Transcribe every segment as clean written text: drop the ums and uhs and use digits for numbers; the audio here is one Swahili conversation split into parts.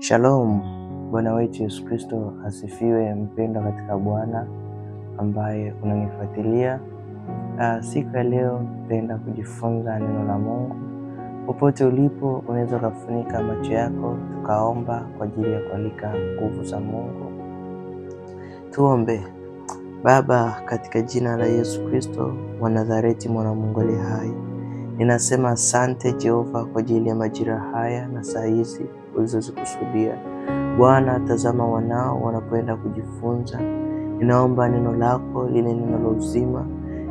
Shalom, Bwana wetu Yesu Kristo asifiwe. Mpendwa katika Bwana ambaye unanifuatilia, siku ya leo tutaenda kujifunza neno la Mungu. Popote ulipo unaweza kufunika macho yako tukaomba kwa ajili ya kualika nguvu za Mungu. Tuombe. Baba, katika jina la Yesu Kristo wa Nazareti, mwana wa Mungu aliye hai, ninasema asante Jehova kwa ajili ya majira haya na saa hizi ulizozikusudia. Bwana, tazama wanao wanapoenda kujifunza. Ninaomba neno lako lile neno la uzima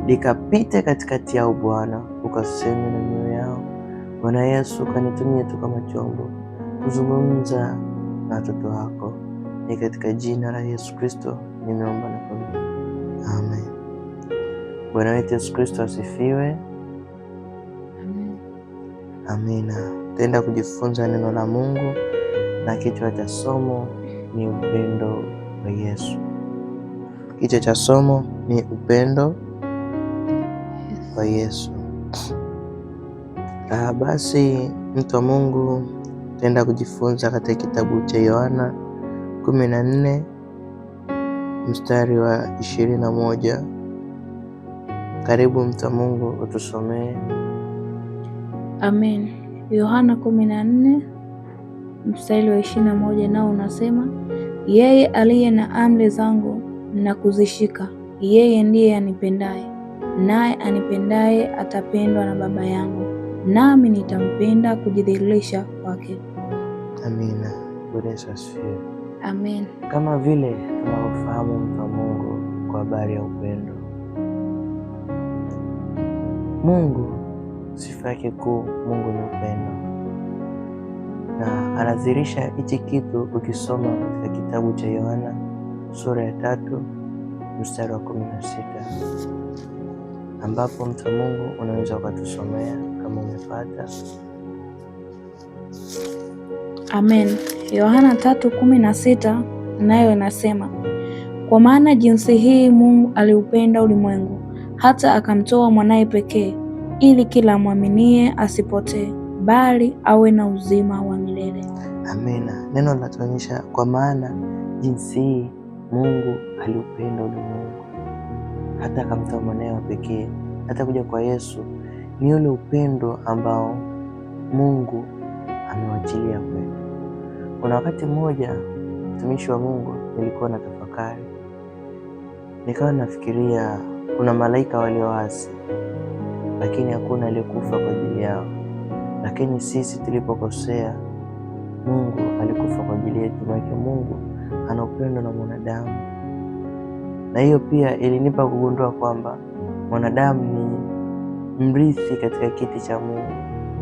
likapite katikati yao Bwana, ukaseme na mioyo yao. Bwana Yesu, kanitumie tu kama chombo kuzungumza na watoto wako. Ni katika jina la Yesu Kristo nimeomba na kuamini. Amen. Bwana wetu Yesu Kristo asifiwe. Amina. Tutaenda kujifunza neno la Mungu na kichwa cha somo ni upendo wa Yesu. Kichwa cha somo ni upendo wa Yesu. Basi mtu wa Mungu, tutaenda kujifunza katika kitabu cha Yohana 14 mstari wa 21. Karibu mtu wa Mungu utusomee. Amen. Yohana 14 mstari wa 21 nao unasema, yeye aliye na amri zangu na kuzishika, yeye ndiye anipendaye, naye anipendaye atapendwa na Baba yangu, nami nitampenda kujidhihirisha kwake. Amina. Bwana Yesu asifiwe. Amen. Kama vile tunavyofahamu mtu wa Mungu kwa habari ya upendo, Mungu sifa yake kuu, Mungu ni upendo, na anadhihirisha hichi kitu ukisoma katika kitabu cha Yohana sura ya 3 mstari wa 16, ambapo mtu wa Mungu unaweza ukatusomea kama umepata. Amen. Yohana 3:16 nayo inasema, kwa maana jinsi hii Mungu aliupenda ulimwengu hata akamtoa mwanaye pekee, ili kila amwaminie asipotee, bali awe na uzima wa milele. Amina. Neno linatuonyesha kwa maana jinsi hii Mungu aliupenda ulimwengu hata akamtoa mwanaye wa pekee. Hata kuja kwa Yesu ni ule upendo ambao Mungu amewachilia kwetu. Kuna wakati mmoja, mtumishi wa Mungu, nilikuwa na tafakari, nikawa nafikiria kuna malaika walioasi, lakini hakuna aliyekufa kwa ajili yao. Lakini sisi tulipokosea, Mungu alikufa kwa ajili yetu. Maana Mungu ana upendo na mwanadamu, na hiyo pia ilinipa kugundua kwamba mwanadamu ni mrithi katika kiti cha Mungu.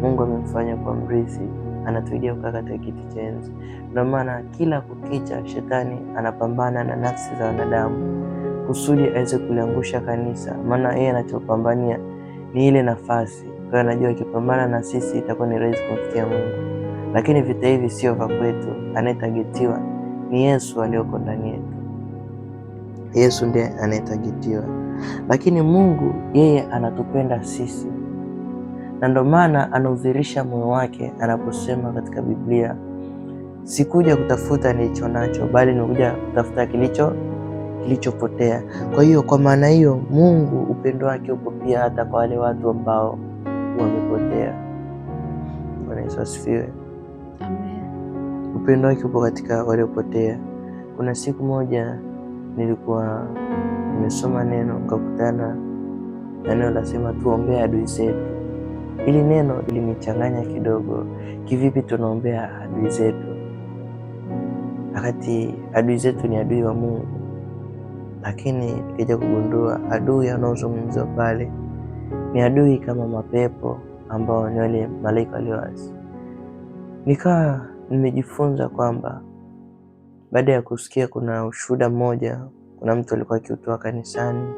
Mungu amemfanya kwa mrithi, anatuidia kukaa katika kiti cha enzi. Ndio maana kila kukicha shetani anapambana na nafsi za wanadamu kusudi aweze kuliangusha kanisa, maana yeye anachopambania ni ile nafasi. Kwa hiyo anajua akipambana na sisi itakuwa ni rahisi kumfikia Mungu, lakini vita hivi sio vya kwetu. Anayetagetiwa ni Yesu aliyoko ndani yetu. Yesu ndiye anayetagetiwa, lakini Mungu yeye anatupenda sisi, na ndio maana anaudhihirisha moyo wake anaposema katika Biblia, sikuja kutafuta nilicho nacho, bali nimekuja kutafuta kilichopotea. Kwa hiyo kwa maana hiyo Mungu upendo wake upo pia hata kwa wale watu ambao wamepotea. Bwana Yesu asifiwe. Amen. Upendo wake upo katika waliopotea. Kuna siku moja nilikuwa nimesoma neno, nikakutana na neno lasema tuombee adui zetu. Hili neno lilinichanganya kidogo. Kivipi tunaombea adui zetu wakati adui zetu ni adui wa Mungu? Lakini nikija kugundua adui anaozungumzwa pale ni adui kama mapepo ambao ni wale malaika walioasi. Nikawa nimejifunza kwamba baada ya kusikia kuna ushuhuda mmoja, kuna mtu alikuwa akiutoa kanisani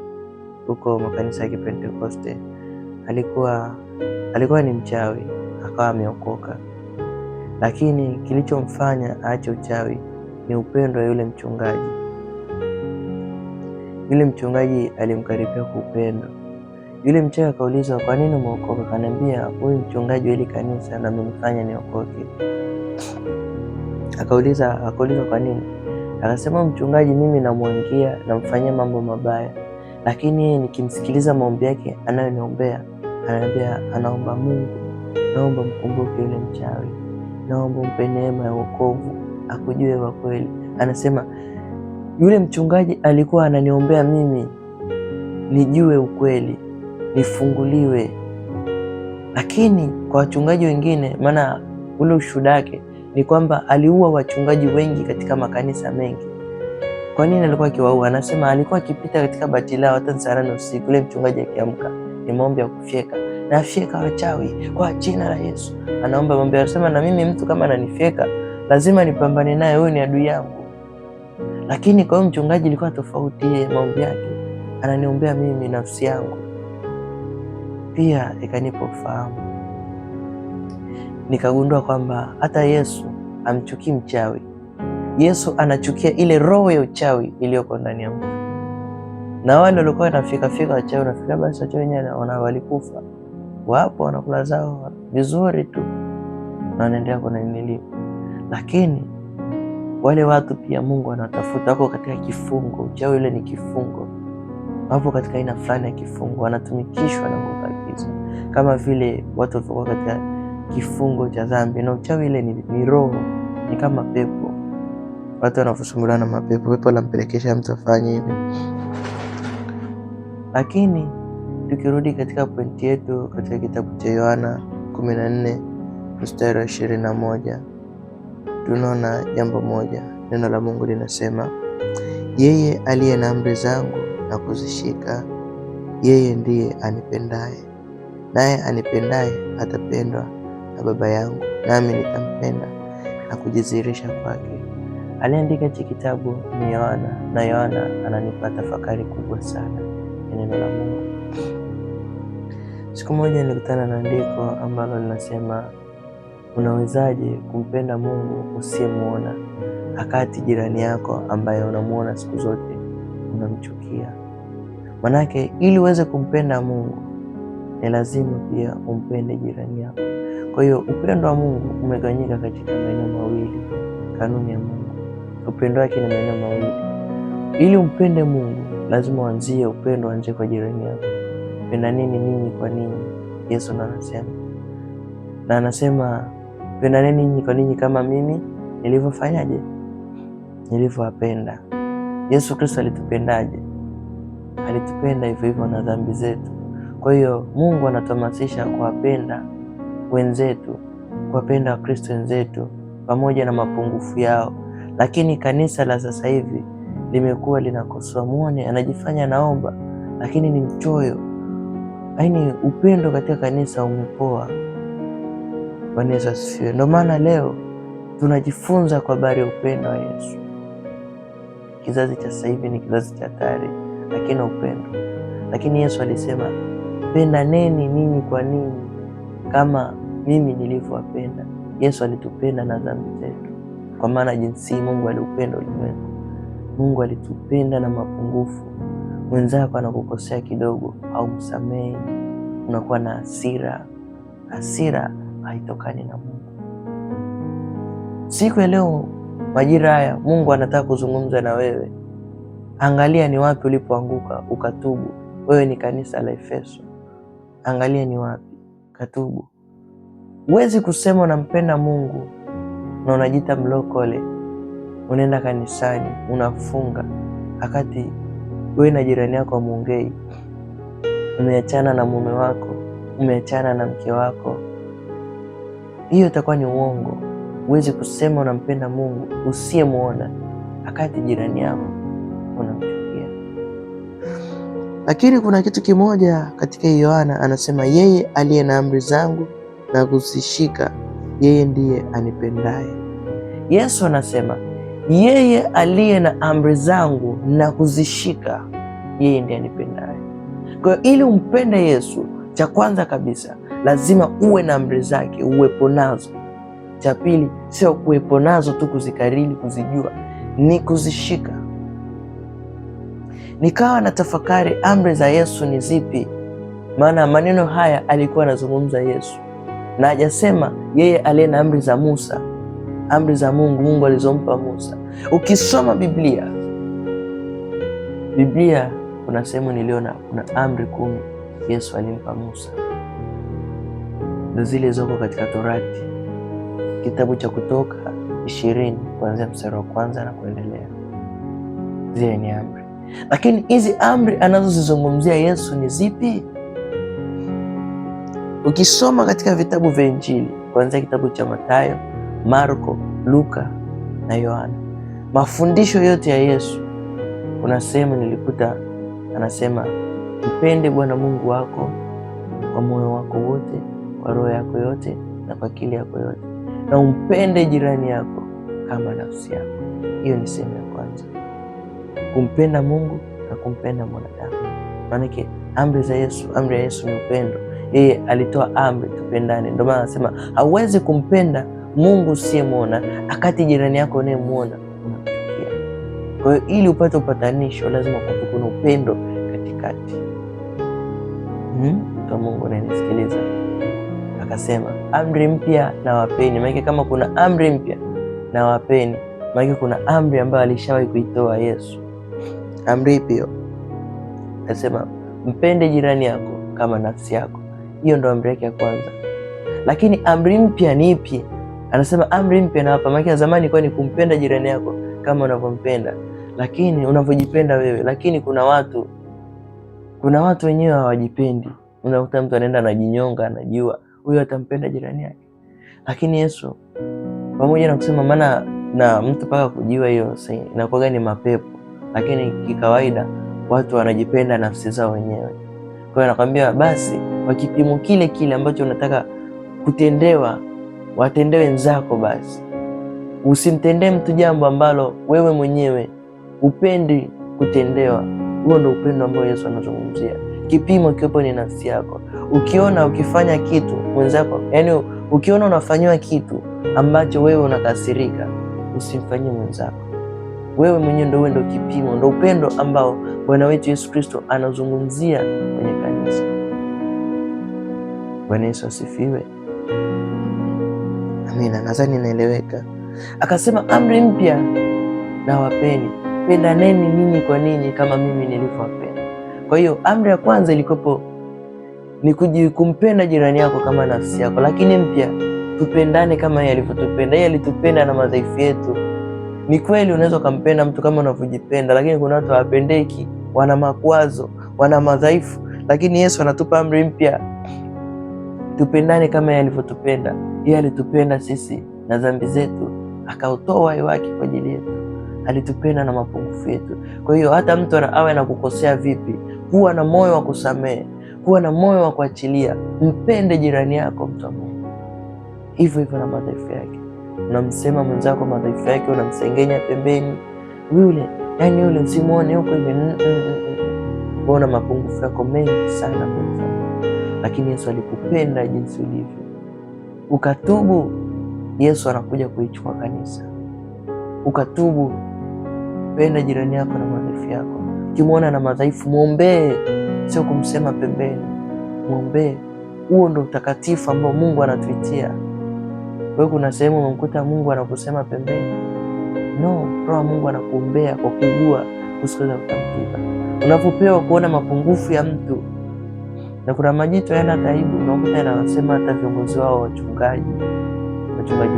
huko makanisa ya Kipentekoste. Alikuwa ni mchawi, akawa ameokoka, lakini kilichomfanya aache uchawi ni upendo wa yule mchungaji. Yule mchungaji alimkaribia kwa upendo. Yule mchawi akauliza, kwa nini umeokoka? Akaniambia, huyu mchungaji wa hili kanisa ndo amenifanya niokoke. Akauliza kwa nini? Akasema, mchungaji, mimi namwangia, namfanyia mambo mabaya, lakini yeye nikimsikiliza maombi yake anayoniombea, ananiambia anaomba Mungu, naomba mkumbuke yule mchawi, naomba mpe neema ya wokovu, akujue wa kweli. Anasema yule mchungaji alikuwa ananiombea mimi nijue ukweli, nifunguliwe. Lakini kwa wachungaji wengine, maana ule ushuhuda wake ni kwamba aliua wachungaji wengi katika makanisa mengi. Kwa nini alikuwa akiwaua? Anasema alikuwa akipita katika bati lao hata saa 8 usiku, ule mchungaji akiamka ni maombi ya kufyeka, na afyeka wachawi kwa jina la Yesu. Anaomba maombi, anasema na mimi mtu kama ananifyeka lazima nipambane naye, huyu ni adui yangu. Lakini kwa hiyo mchungaji ilikuwa tofauti, yeye maombi yake ananiombea mimi nafsi yangu. Pia ikanipa ufahamu, nikagundua kwamba hata Yesu amchukii mchawi. Yesu anachukia ile roho ya uchawi iliyoko ndani ya mtu. Na wale walikuwa wanafika wachawi, nafikiri basi wachawi wenyewe walikufa, wapo wanakula zao vizuri tu na wanaendelea kunaniliwa. Lakini wale watu pia Mungu anatafuta, wako katika kifungo. Uchawi ule ni kifungo, wapo katika aina fulani ya kifungo, wanatumikishwa na nguvu za giza, kama vile watu walikuwa katika kifungo cha dhambi. Na uchawi ile ni roho, ni kama pepo. Watu wanavyosumbuliwa na mapepo, pepo lampelekesha mtu afanye hivi. Lakini tukirudi katika pointi yetu katika kitabu cha Yohana 14 mstari wa 21, tunaona jambo moja. Neno la Mungu linasema, yeye aliye na amri zangu na kuzishika, yeye ndiye anipendaye, naye anipendaye atapendwa na Baba yangu, nami nitampenda na kujidhihirisha kwake. Aliandika hichi kitabu ni Yohana, na Yohana ananipa tafakari kubwa sana ya neno la Mungu. Siku moja nilikutana na andiko ambalo linasema, unawezaje kumpenda Mungu usiyemuona, akati jirani yako ambaye unamuona siku zote unamchukia? Manake ili uweze kumpenda Mungu ni lazima pia umpende jirani yako. Kwa hiyo upendo wa Mungu umegawanyika katika maeneo mawili. Kanuni ya Mungu, upendo wake ni maeneo mawili. Ili umpende Mungu lazima uanzie upendo, uanzie kwa jirani yako. Penda nini ninyi kwa ninyi? Yesu anasema penda nini ninyi kwa ninyi kama mimi nilivyofanyaje? Nilivyowapenda. Yesu Kristo alitupendaje? Alitupenda hivyo hivyo na dhambi zetu. Kwa hiyo Mungu anatuhamasisha kuwapenda wenzetu, kuwapenda Wakristo wenzetu pamoja na mapungufu yao. Lakini kanisa la sasa hivi limekuwa linakosoa. Muone anajifanya naomba, lakini ni mchoyo. Yaani upendo katika kanisa umepoa. Bwana Yesu asifiwe. Ndio maana leo tunajifunza kwa habari ya upendo wa Yesu. Kizazi cha sasa hivi ni kizazi cha hatari, lakini upendo. Lakini Yesu alisema, pendaneni ninyi kwa ninyi kama mimi nilivyowapenda. Yesu alitupenda na dhambi zetu, kwa maana jinsi Mungu aliupenda ulimwengu. Mungu alitupenda na mapungufu. Mwenzako anakukosea kidogo au msamehe, unakuwa na hasira. Hasira haitokani na Mungu. Siku ya leo, majira haya, Mungu anataka kuzungumza na wewe. Angalia ni wapi ulipoanguka, ukatubu. Wewe ni kanisa la Efeso. Angalia ni wapi, katubu. Huwezi kusema unampenda Mungu na unajiita mlokole, unaenda kanisani, unafunga, wakati wewe na jirani yako hamuongei. Umeachana na mume wako, umeachana na mke wako. Hiyo itakuwa ni uongo. Huwezi kusema unampenda Mungu usiyemuona, wakati jirani yako unamchukia. Lakini kuna kitu kimoja katika Yohana, anasema yeye aliye na amri zangu na kuzishika, yeye ndiye anipendaye. Yesu anasema yeye aliye na amri zangu na kuzishika, yeye ndiye anipendaye. Kwa hiyo ili umpende Yesu, cha kwanza kabisa lazima uwe na amri zake, uwepo nazo. Cha pili, sio kuwepo nazo tu, kuzikariri, kuzijua, ni kuzishika. Nikawa na tafakari amri za Yesu ni zipi, maana maneno haya alikuwa anazungumza Yesu, na hajasema yeye aliye na amri za Musa. amri za Mungu alizompa Musa. Ukisoma Biblia kuna sehemu niliona kuna amri 10 Yesu alimpa Musa, ndio zile zoko katika Torati, kitabu cha Kutoka 20 kuanzia mstari wa 1 na kuendelea. Zile ni amri, lakini hizi amri anazozizungumzia Yesu ni zipi? Ukisoma katika vitabu vya Injili kuanzia kitabu cha Mathayo, Marko, Luka na Yohana, mafundisho yote ya Yesu, kuna sehemu nilikuta anasema mpende Bwana Mungu wako kwa moyo wako wote, kwa roho yako yote na kwa akili yako yote, na umpende jirani yako kama nafsi yako. Hiyo ni sehemu ya kwanza, kumpenda Mungu na kumpenda mwanadamu. Maanake amri ya Yesu ni upendo. Yeye alitoa amri tupendane. Ndio maana anasema hauwezi kumpenda Mungu usiyemwona, akati jirani yako unayemwona unamchukia. Kwa hiyo ili upate upatanisho lazima kuna upendo katikati. Kwa Mungu ananisikiliza, akasema amri mpya na wapeni. Maana kama kuna amri mpya na wapeni, maana kuna amri ambayo alishawahi kuitoa Yesu. Amri ipi? Anasema mpende jirani yako kama nafsi yako. Hiyo ndo amri yake ya kwanza. Lakini amri mpya ni ipi? Anasema amri mpya na hapa, maana zamani kwa ni kumpenda jirani yako kama unavyompenda, lakini unavyojipenda wewe. Lakini kuna watu wenyewe hawajipendi. Unakuta mtu anaenda anajinyonga, anajua huyo atampenda jirani yake. Lakini Yesu pamoja na kusema maana na mtu paka kujua hiyo inakuwa ni mapepo, lakini kikawaida watu wanajipenda nafsi zao wenyewe. Kwa hiyo anakuambia basi kwa kipimo kile ambacho unataka kutendewa, watendewe wenzako. Basi usimtendee mtu jambo ambalo wewe mwenyewe upendi kutendewa. Huo ndio upendo ambao Yesu anazungumzia. Kipimo kipo ni nafsi yako. Ukiona ukifanya kitu mwenzako, yani ukiona unafanywa kitu ambacho wewe unakasirika, usimfanyie mwenzako. Wewe mwenyewe ndio kipimo, ndio upendo ambao Bwana wetu Yesu Kristo anazungumzia kwenye kanisa. Bwana Yesu asifiwe. Amina, nadhani naeleweka. Akasema amri mpya na wapeni, pendaneni ninyi kwa ninyi kama mimi nilivyowapenda. Kwa hiyo amri ya kwanza ilikopo ni kumpenda jirani yako kama nafsi yako, lakini mpya tupendane kama yeye alivyotupenda. Yeye alitupenda na madhaifu yetu. Ni kweli unaweza kumpenda mtu kama unavyojipenda, lakini kuna watu hawapendeki, wana makwazo, wana madhaifu, lakini Yesu anatupa amri mpya, tupendane kama yeye alivyotupenda. Yeye alitupenda sisi na dhambi zetu, akautoa uhai wake kwa ajili yetu. Alitupenda na mapungufu yetu. Kwa hiyo hata mtu awe anakukosea vipi, kuwa na moyo wa kusamehe, kuwa na moyo wa kuachilia. Mpende jirani yako, mtu wa Mungu, hivyo na madhaifu yake. Unamsema mwenzako madhaifu yake, unamsengenya pembeni, yule usimuone huko hivi. Una mapungufu yako mengi sana kwa Mungu, lakini Yesu alikupenda jinsi ulivyo, ukatubu. Yesu anakuja kuichukua kanisa, ukatubu. Penda jirani yako na madhaifu yako. Ukimwona na madhaifu, muombee, sio kumsema pembeni, muombee. Huo ndo utakatifu ambao Mungu anatuitia. Wewe kuna sehemu umemkuta Mungu anakusema pembeni? No, Roho Mungu anakuombea kwa kuugua, usiweza kutamkiwa. Unapopewa kuona mapungufu ya mtu, na kuna majitu yana taibu, unakuta yanasema hata viongozi wao, wachungaji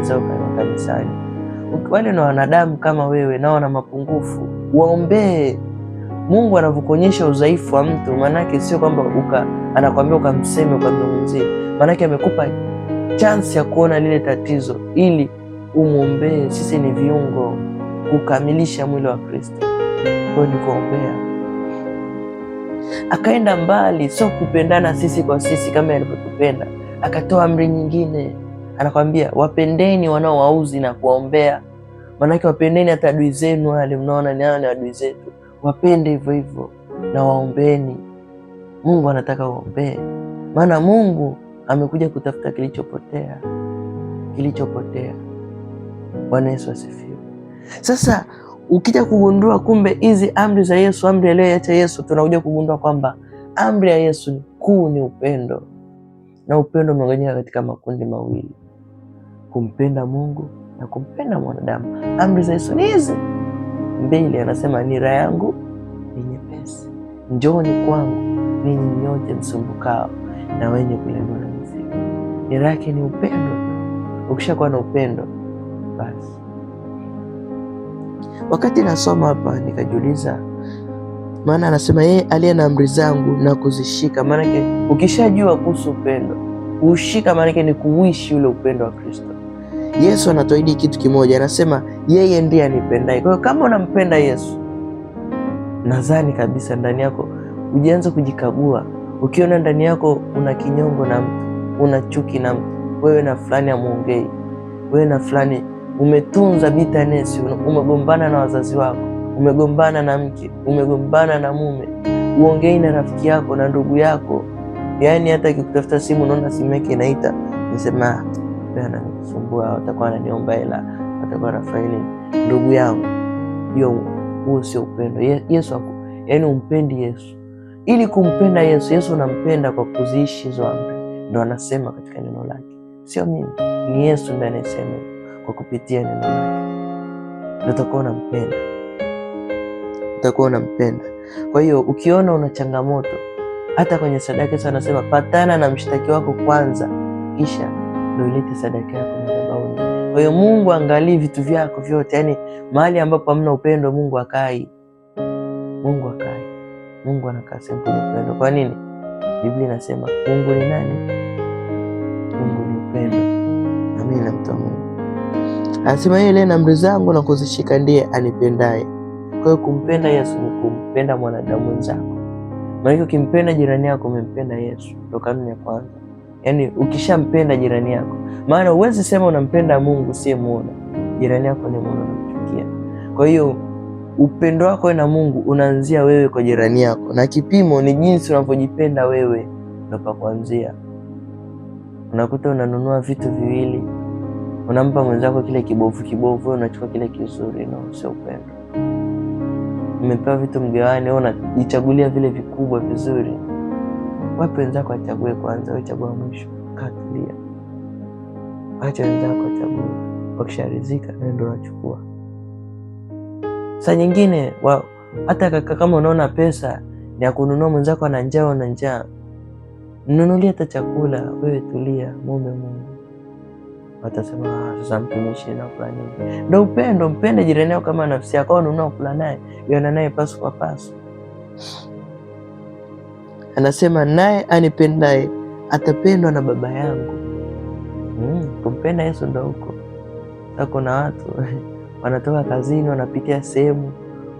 zao kwa kanisani, wale na wanadamu kama wewe, nao wana mapungufu, waombee. Mungu anavyokuonyesha udhaifu wa mtu, manake sio kwamba anakuambia ukamseme ukamzungumzie, manake amekupa chance ya kuona lile tatizo ili umuombee. Sisi ni viungo kukamilisha mwili wa Kristo, kwa ni kuombea. Akaenda mbali, sio kupendana sisi kwa sisi kama alivyotupenda, akatoa amri nyingine, anakwambia wapendeni wanaowauzi na kuombea. Manake wapendeni hata adui zenu, wale mnaona ni adui zetu, wapende hivyo hivyo na waombeni. Mungu anataka uombee, maana Mungu amekuja kutafuta kilichopotea. Bwana Yesu asifiwe. Sasa ukija kugundua kumbe hizi amri za Yesu, amri aliyoacha Yesu, tunakuja kugundua kwamba amri ya Yesu kuu ni upendo, na upendo umegawanyika katika makundi mawili: kumpenda Mungu na kumpenda mwanadamu. Amri za Yesu ni hizi mbili, anasema nira yangu ni nyepesi, njooni kwangu ninyi nyote msumbukao na wenye kulemewa na mizigo. Nira yake ni upendo. Ukishakuwa na upendo basi. Wakati nasoma hapa nikajiuliza, maana anasema yeye aliye na amri zangu na kuzishika. Maanake ukishajua kuhusu upendo, kuushika maanake ni kuishi ule upendo wa Kristo. Yesu anatuahidi kitu kimoja, anasema yeye ndiye anipendaye. Kwa hiyo kama unampenda Yesu, nadhani kabisa ndani yako ujianze kujikagua. Ukiona ndani yako una kinyongo na mtu, una chuki na mtu, wewe na fulani hamuongei, wewe na fulani umetunza bitterness, umegombana na wazazi wako, umegombana na mke, umegombana na mume, uongei na rafiki yako na ndugu yako, yaani hata ikikutafuta simu unaona simu yake inaita, unasema bana nisumbua, watakuwa wananiomba hela, watakuwa wanafanya nini? Ndugu yangu, huo sio upendo. Yesu yaani umpendi Yesu. Ili kumpenda Yesu, Yesu unampenda kwa kuziishi hizo amri. Ndio anasema katika neno lake, sio mimi, ni Yesu ndiye anasema kwa kupitia neno lake. Ndio utakuwa unampenda, utakuwa unampenda. Kwa hiyo ukiona una changamoto, hata kwenye sadaka Yesu anasema patana na mshtaki wako kwanza, kisha ndio ilete sadaka yako madhabahuni. Kwa hiyo Mungu angalii vitu vyako vyote, yaani mahali ambapo hamna upendo Mungu akai. Mungu akai. Mungu anakaa sehemu ya upendo. Kwa nini? Biblia inasema Mungu ni nani? Mungu ni upendo. Amina, mtu wa Mungu. Anasema yeye aliye na amri zangu na kuzishika ndiye anipendaye. Kwa hiyo kumpenda Yesu ni kumpenda mwanadamu mwenzako. Maana ukimpenda jirani yako umempenda Yesu. Ndio kanuni ya kwanza. Yaani ukishampenda jirani yako, maana huwezi sema unampenda Mungu usiyemuona. Jirani yako ni muone unamchukia. Kwa hiyo upendo wako na Mungu unaanzia wewe kwa jirani yako, na kipimo ni jinsi unavyojipenda wewe, ndio pa kuanzia. Unakuta unanunua vitu viwili, unampa mwenzako kile kibovu kibovu, wewe unachukua kile kizuri. No, sio upendo. Umepewa vitu mgawani, wewe unajichagulia vile vikubwa vizuri. Wape wenzako achague kwanza, wewe chagua mwisho. Katulia, acha wenzako achague, wakisharidhika ndio unachukua. Saa nyingine hata kama unaona pesa ni ya kununua mwenzako ana njaa, na njaa, mnunulie hata chakula, wewe tulia, muombe Mungu. Watasema sasa mtumishi na fulani. Ndio upendo. Mpende jirani yako kama nafsi yako. Ununua kula naye, yona naye pasu kwa pasu. Anasema naye anipendaye atapendwa na Baba yangu. Kumpenda Yesu ndio huko. Sasa kuna watu wanatoka kazini, wanapitia sehemu,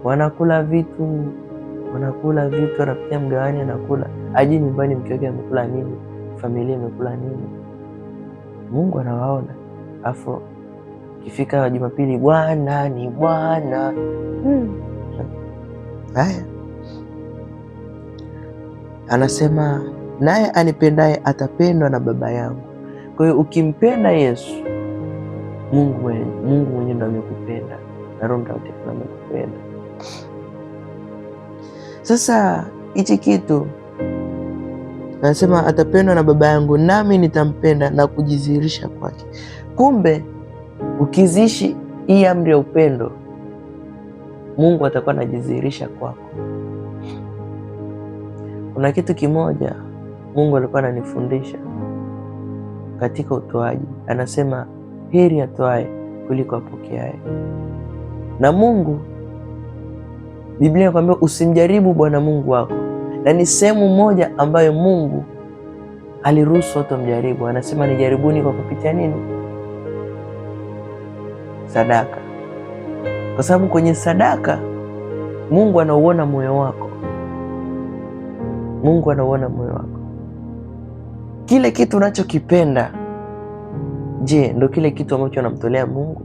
wanakula vitu, wanapitia mgawani, anakula, aje nyumbani mke wake amekula nini, familia imekula nini. Mungu anawaona. Afu kifika Jumapili, Bwana ni Bwana. Haya, anasema naye anipendaye atapendwa na Baba yangu. Kwa hiyo ukimpenda Yesu, Mungu mwenyewe ndo amekupenda na Roho Mtakatifu amekupenda. Sasa hichi kitu anasema atapendwa na Baba yangu, nami nitampenda na kujidhihirisha kwake. Kumbe ukiziishi hii amri ya upendo, Mungu atakuwa anajidhihirisha kwako. Kuna kitu kimoja Mungu alikuwa ananifundisha katika utoaji. Anasema heri atoaye kuliko apokeaye. Na Mungu, Biblia inakwambia usimjaribu Bwana Mungu wako, na ni sehemu moja ambayo Mungu aliruhusu watu mjaribu. Anasema nijaribuni kwa kupitia nini? Sadaka. Kwa sababu kwenye sadaka Mungu anauona moyo wako. Mungu anauona moyo wako. Kile kitu unachokipenda, je, ndio kile kitu ambacho anamtolea Mungu?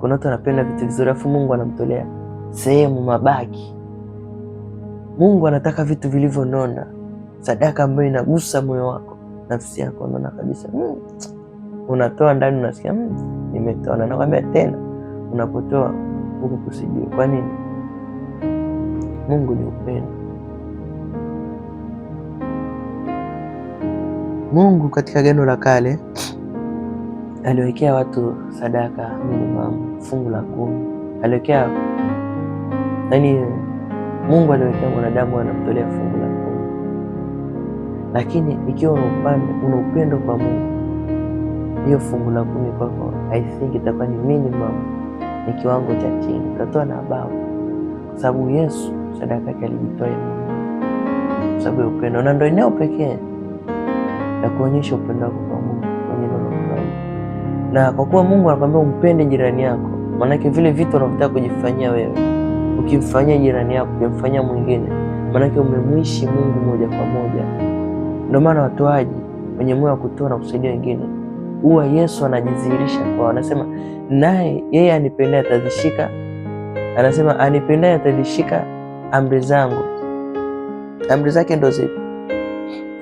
Kuna watu wanapenda vitu vizuri afu Mungu anamtolea sehemu mabaki. Mungu anataka vitu vilivyonona, sadaka ambayo inagusa moyo wako, nafsi yako. Unaona kabisa unatoa ndani, unasikia nimetoa. Na nakwambia tena, unapotoa huko kusijui. Kwa nini? Mungu ni upendo. Mungu katika Agano la Kale aliwekea watu sadaka minimum, fungu la 10. Aliwekea, yaani Mungu aliwekea mwanadamu anamtolea fungu la 10. Lakini ikiwa una upendo kwa Mungu, hiyo fungu la 10 kwako I think itakuwa ni minimum, ni kiwango cha chini, utatoa na abavu, kwa sababu Yesu sadaka yake alijitoa kwa sababu ya upendo, na ndio eneo pekee na kuonyesha upendo wako kwa Mungu kwenye neno la Mungu. Na kwa kuwa Mungu anakuambia umpende jirani yako, maanake vile vitu unavyotaka kujifanyia wewe, ukimfanyia jirani yako, ukimfanyia mwingine, maanake umemwishi Mungu moja kwa moja. Ndio maana watoaji wenye moyo wa kutoa na kusaidia wengine, huwa Yesu anajidhihirisha kwao. Anasema naye yeye anipendaye atazishika, anasema anipendaye atazishika amri zangu. Amri zake ndo zipi?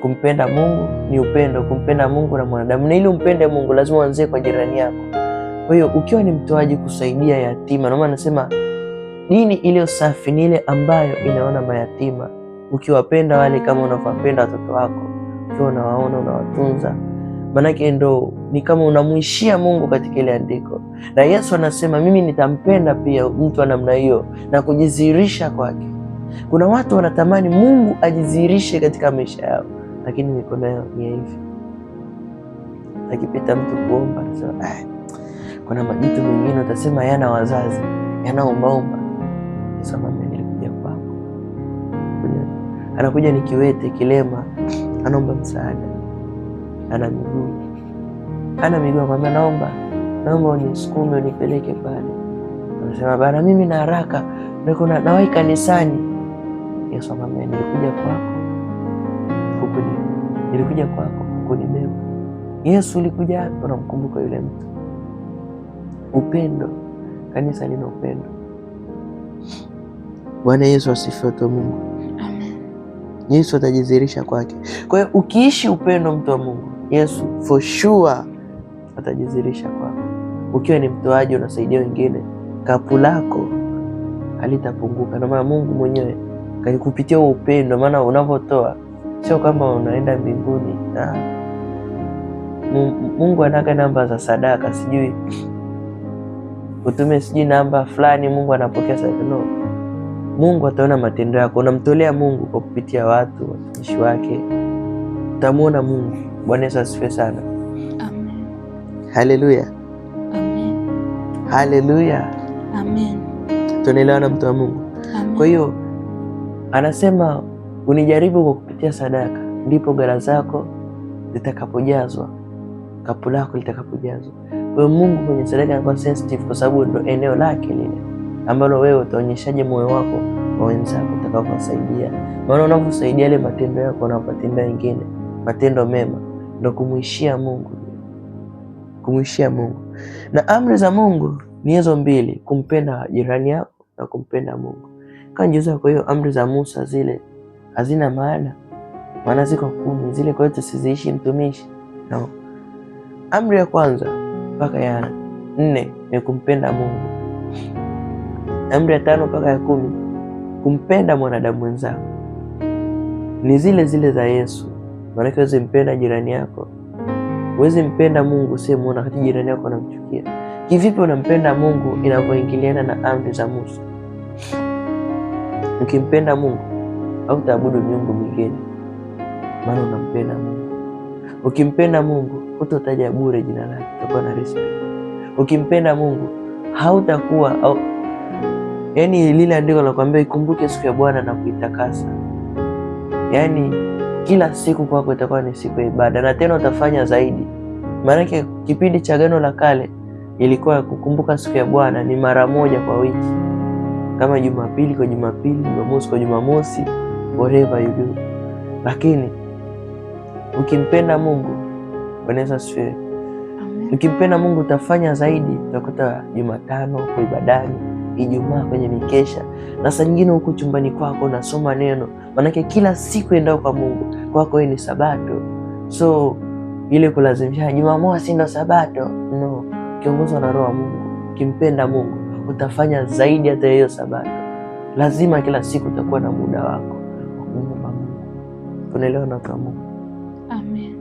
Kumpenda Mungu ni upendo, kumpenda Mungu na mwanadamu. Na ili umpende Mungu lazima uanzie kwa jirani yako. Kwa hiyo ukiwa ni mtoaji kusaidia yatima, na maana anasema dini iliyo safi ni ile ambayo inaona mayatima, ukiwapenda wale kama unavyopenda watoto wako, ukiwa unawaona unawatunza, manake ndo ni kama unamuishia Mungu katika ile andiko. Na Yesu anasema mimi nitampenda pia mtu wa namna hiyo na kujidhihirisha kwake. Kuna watu wanatamani Mungu ajidhihirishe katika maisha yao, lakini mikono yao ni hivi. Akipita mtu kuomba anasema kuna majitu mengine utasema yana wazazi, yanaombaomba. Yesu anamwambia nilikuja kwako. Anakuja ni kiwete, kilema, anaomba msaada, ana miguu, anamwambia naomba unisukume unipeleke pale. Anasema bana, mimi na haraka niko nawahi kanisani. Yesu anamwambia nilikuja kwako kunibeba. Yesu ulikuja hapo, unamkumbuka yule mtu. Upendo, kanisa lina upendo. Bwana Yesu asifiwe kwa Mungu. Amen. Yesu atajidhihirisha kwake. Kwa hiyo ukiishi upendo, mtu wa Mungu, Yesu for sure atajidhihirisha kwako. Ukiwa ni mtoaji unasaidia wengine, kapu lako halitapunguka, na maana Mungu mwenyewe kupitia huo upendo, maana unavyotoa sio kama unaenda mbinguni. Mungu anaka namba za sadaka, sijui utume sijui namba fulani, Mungu anapokea sadaka. No, Mungu ataona matendo yako. Unamtolea Mungu kwa kupitia watu, watumishi wake, utamuona Mungu. Bwana Yesu asifiwe sana. Amen. Haleluya. Amen. Haleluya. Amen. Tunaelewana mtu wa Mungu? Amen. Kwa hiyo anasema unijaribu kwa kupitia sadaka, ndipo ghala zako zitakapojazwa, kapu lako litakapojazwa. Kwa hiyo Mungu kwenye sadaka anakuwa sensitive, kwa sababu ndio eneo lake lile ambalo wewe utaonyeshaje moyo wako kwa wenzako utakaposaidia. Maana unaposaidia ile matendo yako unapotendea wengine matendo mema, ndio kumuishia Mungu, kumuishia Mungu. Na amri za Mungu ni hizo mbili, kumpenda jirani yako na kumpenda Mungu. Kanjuza. Kwa hiyo amri za Musa zile hazina maana ziko 10 zile, kwa hiyo tusiziishi mtumishi. No. Amri ya kwanza mpaka ya 4 ni kumpenda Mungu. Amri ya 5 mpaka ya 10 kumpenda mwanadamu mwenzako. Ni zile zile za Yesu. Maana huwezi mpenda jirani yako, huwezi mpenda Mungu usiyemuona, wakati jirani yako anamchukia. Kivipi unampenda Mungu inavyoingiliana na amri za Musa? Ukimpenda Mungu hautaabudu miungu mingine, maana unampenda Mungu. Ukimpenda Mungu hutataja bure jina lake, utakuwa na respect. Ukimpenda Mungu hautakuwa yaani lile andiko la kuambia ikumbuke siku ya Bwana na kuitakasa. Yaani kila siku kwako itakuwa ni siku ya ibada, na tena utafanya zaidi. Maana kipindi cha Agano la Kale ilikuwa kukumbuka siku ya Bwana ni mara moja kwa wiki, kama Jumapili kwa Jumapili, Jumamosi kwa Jumamosi, whatever you do. Lakini ukimpenda Mungu, Bwana Yesu asifiwe. Ukimpenda Mungu utafanya zaidi. Utakuta Jumatano kwa ibadani, Ijumaa kwenye mikesha, na saa nyingine huko chumbani kwako unasoma neno. Maanake kila siku endao kwa Mungu kwako wewe ni Sabato. So ile kulazimisha Jumamosi ndio Sabato, no. Ukiongozwa na Roho wa Mungu, ukimpenda Mungu utafanya zaidi hata hiyo Sabato. Lazima kila siku utakuwa na muda wako wa kumwomba Mungu. Tunaelewa na kwa Mungu. Amen.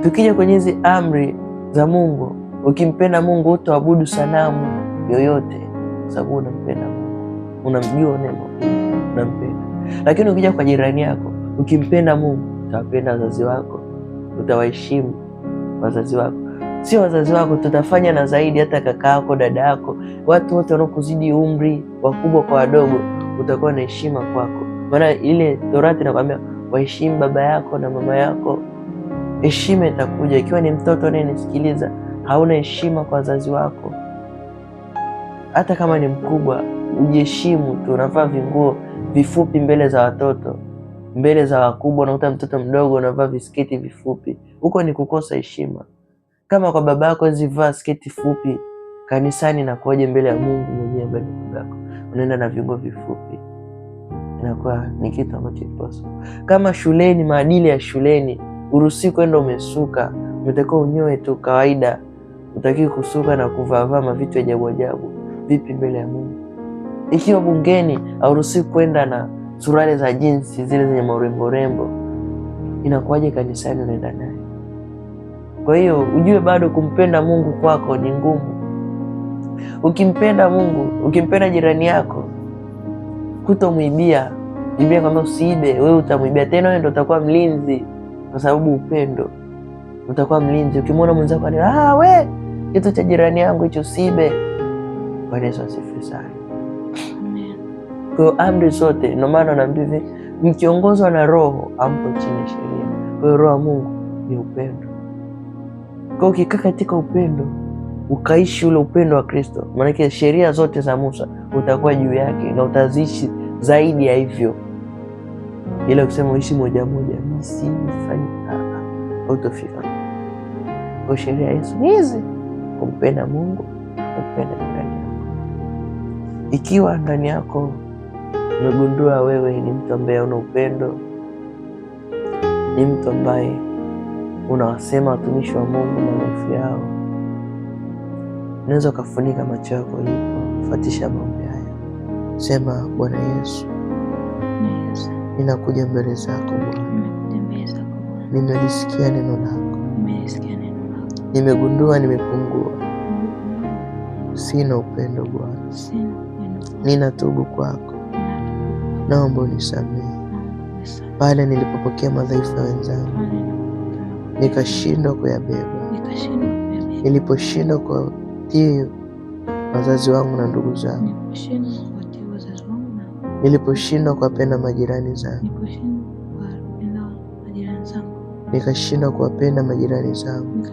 Tukija kwenye hizi amri za Mungu, ukimpenda Mungu hutaabudu sanamu yoyote, kwa sababu unampenda Mungu, unamjua, unampenda. Lakini ukija kwa jirani yako, ukimpenda Mungu, utawapenda wazazi wako, utawaheshimu wazazi wako. Sio wazazi wako, tutafanya na zaidi, hata kaka yako, dada yako, watu wote wanaokuzidi umri, wakubwa kwa wadogo, utakuwa na heshima kwako. Maana ile Torati inakwambia waheshimu baba yako na mama yako. Heshima itakuja. Ikiwa ni mtoto anayenisikiliza, hauna heshima kwa wazazi wako, hata kama ni mkubwa, ujiheshimu tu. Unavaa vinguo vifupi mbele za watoto, mbele za wakubwa. Unakuta mtoto mdogo unavaa visketi vifupi, huko ni kukosa heshima. Kama kwa baba yako zivaa sketi fupi kanisani, na kuoje mbele ya Mungu mwenyewe ambaye ni baba yako, unaenda na vinguo vifupi, inakuwa ni kitu ambacho kiposa. Kama shuleni, maadili ya shuleni, uruhusi kwenda umesuka, umetakiwa unyoe tu kawaida, utakiwa kusuka na kuvaa mavitu ya ajabu ajabu. Vipi mbele ya Mungu? Ikiwa bungeni, hauruhusi kwenda na suruali za jinsi zile zenye marembo rembo, inakuwaje kanisani unaenda naye? Kwa hiyo ujue bado kumpenda Mungu kwako ni ngumu. Ukimpenda Mungu, ukimpenda jirani yako, kutomwibia. Biblia kwamba usiibe, wewe utamwibia tena, wewe ndio utakuwa mlinzi, kwa sababu upendo utakuwa mlinzi. Ukimwona mwenzako we kitu cha jirani yangu hicho usiibe. Bwana Yesu asifiwe sana. Kwa hiyo amri zote, ndio maana naambia hivi, mkiongozwa na Roho ampo chini ya sheria. Kwa hiyo Roho wa Mungu ni upendo. Kwa hiyo ukikaa katika upendo, ukaishi ule upendo wa Kristo, maana sheria zote za Musa utakuwa juu yake na utaziishi zaidi ya hivyo. Ila kusema uishi moja moja, msifanye utofika. Kwa sheria ya Yesu ni hizi: kumpenda Mungu, kumpenda jirani yako. Ikiwa ndani yako umegundua wewe ni mtu ambaye una upendo, ni mtu ambaye unawasema watumishi wa Mungu madhaifu yao, unaweza ukafunika macho yako hivyo, fuatisha maombi haya. Sema: Bwana Yesu, ninakuja mbele zako Bwana, nimelisikia neno lako, nimegundua nimepungua, sina upendo Bwana, ninatubu kwako, naomba unisamehe pale nilipopokea madhaifu ya wenzangu, nikashindwa kuyabeba, niliposhindwa kuwatii wazazi wangu na ndugu zangu, niliposhindwa kuwapenda majirani zangu, nikashindwa kuwapenda majirani zangu,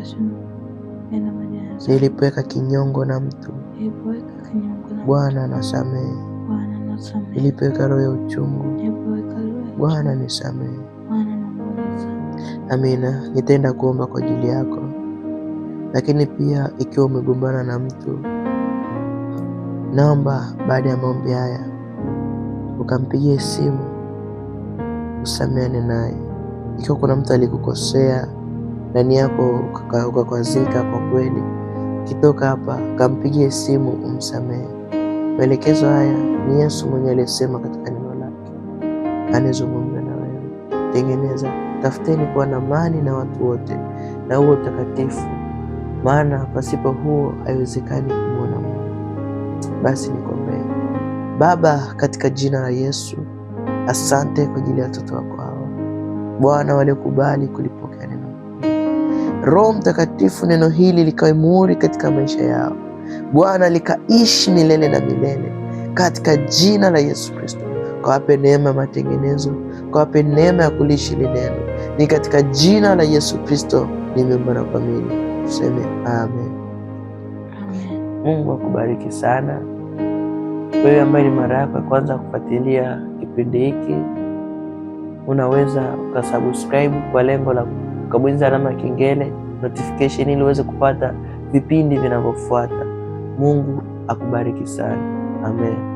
nilipoweka kinyongo na mtu, Bwana nasamehe. Nilipoweka roho ya uchungu, Bwana nisamehe. Amina. Nitaenda kuomba kwa ajili yako, lakini pia ikiwa umegombana na mtu, naomba baada ya maombi haya ukampigie simu, usameane naye. Ikiwa kuna mtu alikukosea ndani yako ukakwazika kwa kweli, kitoka hapa kampigie simu umsamehe. Maelekezo haya ni Yesu mwenyewe aliyesema katika neno lake, anazungumza na wewe. Tengeneza, tafuteni kuwa na amani na watu wote na huo utakatifu, maana pasipo huo haiwezekani kumwona Mungu. Basi nikuombee. Baba, katika jina la Yesu, asante kwa ajili ya watoto wako hawa Bwana, waliokubali kulipokea neno. Roho Mtakatifu, neno hili likawe muhuri katika maisha yao Bwana, likaishi milele na milele katika jina la Yesu Kristo. Kawape neema ya matengenezo, kawape neema ya kulishi hili neno. Ni katika jina la Yesu Kristo nimeomba na kuamini. Tuseme amen. Mungu akubariki sana. Wewe ambaye ni mara yako ya kwanza kufuatilia kipindi hiki, unaweza ukasubscribe kwa lengo la ukabonyeza alama ya kengele notification, ili uweze kupata vipindi vinavyofuata. Mungu akubariki sana. Amen.